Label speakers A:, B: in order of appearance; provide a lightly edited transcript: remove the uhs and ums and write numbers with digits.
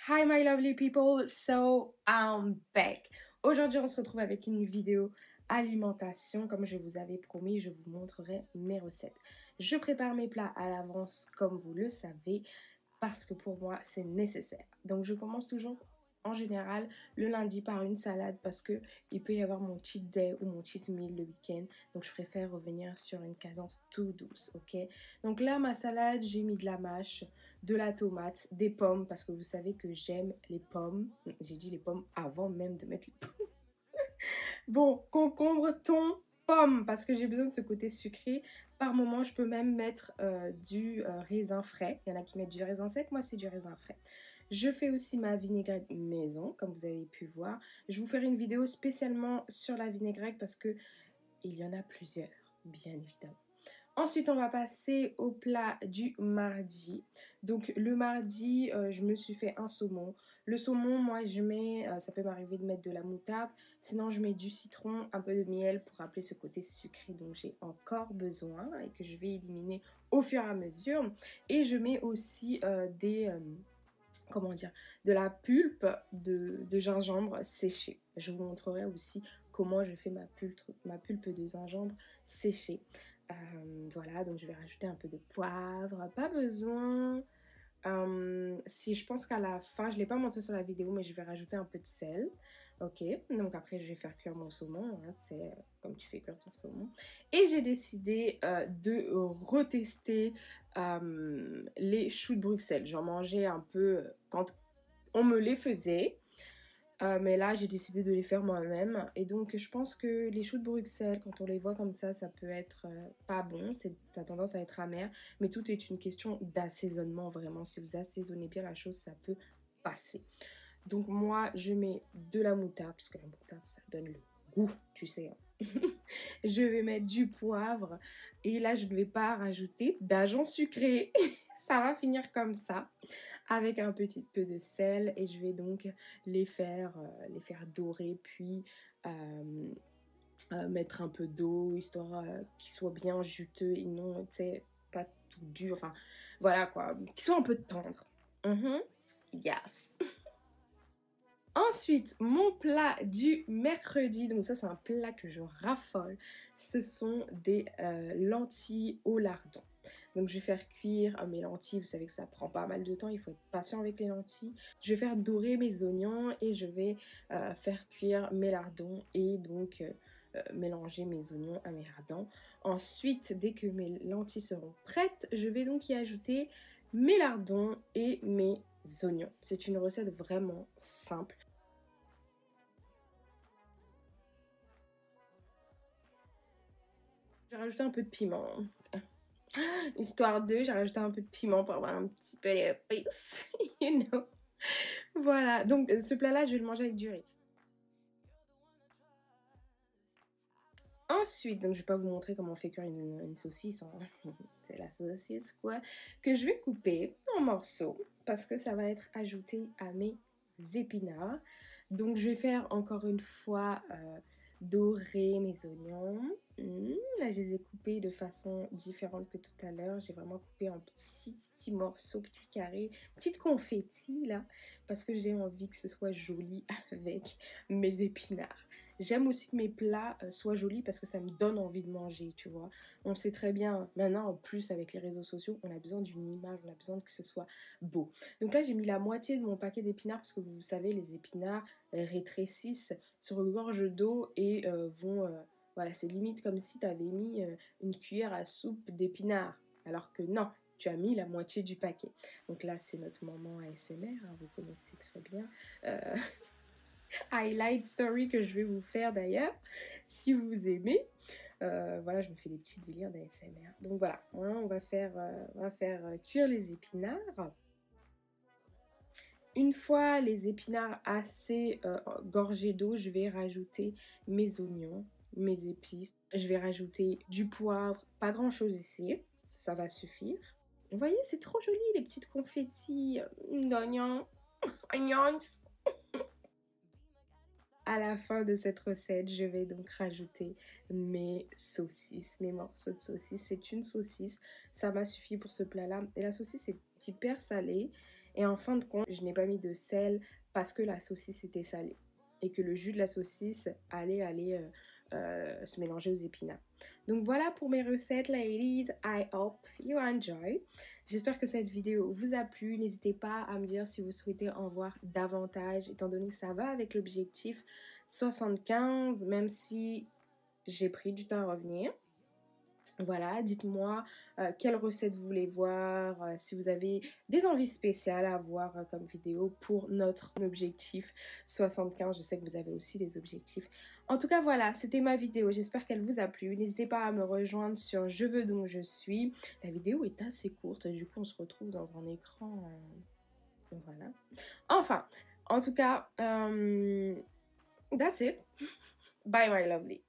A: Hi my lovely people, so I'm back. Aujourd'hui on se retrouve avec une vidéo alimentation. Comme je vous avais promis, je vous montrerai mes recettes. Je prépare mes plats à l'avance comme vous le savez parce que pour moi c'est nécessaire. Donc je commence toujours en général le lundi par une salade parce que il peut y avoir mon cheat day ou mon cheat meal le week-end. Donc je préfère revenir sur une cadence tout douce, ok? Donc là ma salade, j'ai mis de la mâche, de la tomate, des pommes parce que vous savez que j'aime les pommes. J'ai dit les pommes avant même de mettre les pommes. Bon, concombre, thon, pommes parce que j'ai besoin de ce côté sucré. Par moment, je peux même mettre du raisin frais. Il y en a qui mettent du raisin sec, moi c'est du raisin frais. Je fais aussi ma vinaigrette maison, comme vous avez pu voir. Je vous ferai une vidéo spécialement sur la vinaigrette parce que il y en a plusieurs, bien évidemment. Ensuite, on va passer au plat du mardi. Donc, le mardi, je me suis fait un saumon. Le saumon, moi, je mets, ça peut m'arriver de mettre de la moutarde. Sinon, je mets du citron, un peu de miel pour rappeler ce côté sucré dont j'ai encore besoin et que je vais éliminer au fur et à mesure. Et je mets aussi comment dire, de la pulpe de gingembre séchée. Je vous montrerai aussi comment je fais ma pulpe de gingembre séchée. Voilà, donc je vais rajouter un peu de poivre, pas besoin. Si je pense qu'à la fin, je ne l'ai pas montré sur la vidéo, mais je vais rajouter un peu de sel. Ok, donc après je vais faire cuire mon saumon, hein, c'est comme tu fais cuire ton saumon. Et j'ai décidé de retester les choux de Bruxelles. J'en mangeais un peu quand on me les faisait. Mais là, j'ai décidé de les faire moi-même. Et donc, je pense que les choux de Bruxelles, quand on les voit comme ça peut être pas bon. Ça a tendance à être amer. Mais tout est une question d'assaisonnement, vraiment. Si vous assaisonnez bien la chose, ça peut passer. Donc, moi, je mets de la moutarde, puisque la moutarde, ça donne le goût, tu sais. Je vais mettre du poivre. Et là, je ne vais pas rajouter d'agent sucré. Ça va finir comme ça, avec un petit peu de sel, et je vais donc les faire dorer, puis mettre un peu d'eau, histoire qu'ils soient bien juteux et non, tu sais, pas tout dur, enfin, voilà quoi, qu'ils soient un peu tendres. Yes. Ensuite, mon plat du mercredi, donc ça c'est un plat que je raffole, ce sont des lentilles au lardon. Donc je vais faire cuire mes lentilles, vous savez que ça prend pas mal de temps, il faut être patient avec les lentilles. Je vais faire dorer mes oignons et je vais faire cuire mes lardons et donc mélanger mes oignons à mes lardons. Ensuite, dès que mes lentilles seront prêtes, je vais donc y ajouter mes lardons et mes oignons. C'est une recette vraiment simple. J'ai rajouté un peu de piment. Histoire de, j'ai rajouté un peu de piment pour avoir un petit peu d'épices, you know. Voilà, donc ce plat-là, je vais le manger avec du riz. Ensuite, donc je vais pas vous montrer comment on fait cuire une saucisse, hein. C'est la saucisse quoi, que je vais couper en morceaux parce que ça va être ajouté à mes épinards. Donc je vais faire encore une fois dorer mes oignons. Là, je les ai coupés de façon différente que tout à l'heure. J'ai vraiment coupé en petits morceaux, petits carrés, petites confettis là, parce que j'ai envie que ce soit joli avec mes épinards. J'aime aussi que mes plats soient jolis parce que ça me donne envie de manger, tu vois. On le sait très bien, maintenant en plus avec les réseaux sociaux, on a besoin d'une image, on a besoin que ce soit beau. Donc là, j'ai mis la moitié de mon paquet d'épinards parce que vous savez, les épinards rétrécissent sur une gorge d'eau et vont... voilà, c'est limite comme si tu avais mis une cuillère à soupe d'épinards. Alors que non, tu as mis la moitié du paquet. Donc là, c'est notre moment ASMR, hein, vous connaissez très bien. Highlight story que je vais vous faire d'ailleurs, si vous aimez. Voilà, je me fais des petits délires d'ASMR. Donc voilà, on va faire cuire les épinards. Une fois les épinards assez gorgés d'eau, je vais rajouter mes oignons, mes épices. Je vais rajouter du poivre, pas grand chose ici, ça va suffire. Vous voyez, c'est trop joli les petites confettis d'oignons. Onions. À la fin de cette recette, je vais donc rajouter mes saucisses, mes morceaux de saucisses. C'est une saucisse, ça m'a suffi pour ce plat-là. Et la saucisse est hyper salée. Et en fin de compte, je n'ai pas mis de sel parce que la saucisse était salée et que le jus de la saucisse allait aller se mélanger aux épinards. Donc voilà pour mes recettes, ladies. I hope you enjoy. J'espère que cette vidéo vous a plu. N'hésitez pas à me dire si vous souhaitez en voir davantage, étant donné que ça va avec l'objectif 75, même si j'ai pris du temps à revenir. Voilà, dites-moi quelle recette vous voulez voir, si vous avez des envies spéciales à voir comme vidéo pour notre objectif 75. Je sais que vous avez aussi des objectifs. En tout cas, voilà, c'était ma vidéo. J'espère qu'elle vous a plu. N'hésitez pas à me rejoindre sur Je veux donc je suis. La vidéo est assez courte, du coup on se retrouve dans un écran. Voilà. Enfin, en tout cas, that's it. Bye my lovely.